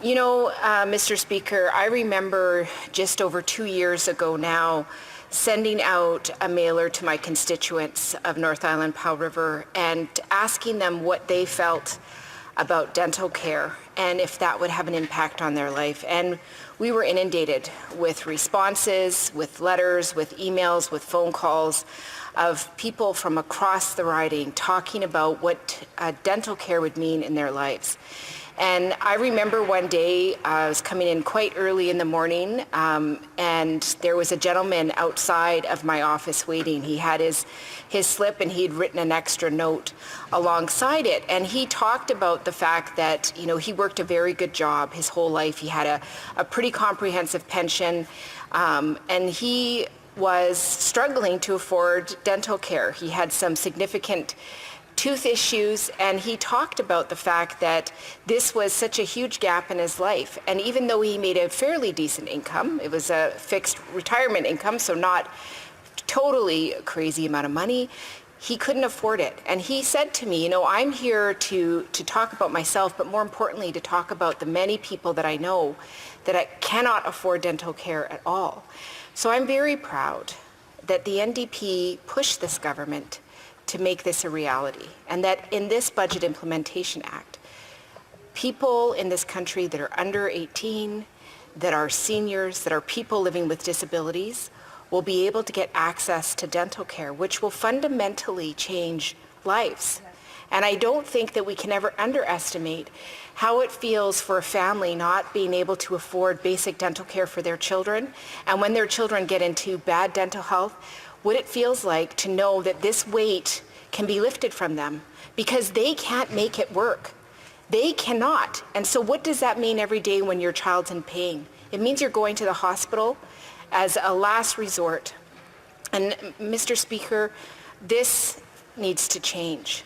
You know, Mr. Speaker, I remember just over 2 years ago now sending out a mailer to my constituents of North Island Powell River and asking them what they felt about dental care and if that would have an impact on their life. And we were inundated with responses, with letters, with emails, with phone calls of people from across the riding talking about what dental care would mean in their lives. And I remember one day I was coming in quite early in the morning, and there was a gentleman outside of my office waiting. He had his slip and he'd written an extra note alongside it. And he talked about the fact that, you know, he worked a very good job his whole life. He had a pretty comprehensive pension, and he was struggling to afford dental care. He had some significant tooth issues, and he talked about the fact that this was such a huge gap in his life. And even though he made a fairly decent income, it was a fixed retirement income, so not totally a crazy amount of money, he couldn't afford it. And he said to me, you know, I'm here to talk about myself, but more importantly, to talk about the many people that I know that cannot afford dental care at all. So I'm very proud that the NDP pushed this government to make this a reality, and that in this Budget Implementation Act, people in this country that are under 18, that are seniors, that are people living with disabilities, will be able to get access to dental care, which will fundamentally change lives. And I don't think that we can ever underestimate how it feels for a family not being able to afford basic dental care for their children, and when their children get into bad dental health, what it feels like to know that this weight can be lifted from them because they can't make it work. They cannot. And so what does that mean every day when your child's in pain? It means you're going to the hospital as a last resort. And Mr. Speaker, this needs to change.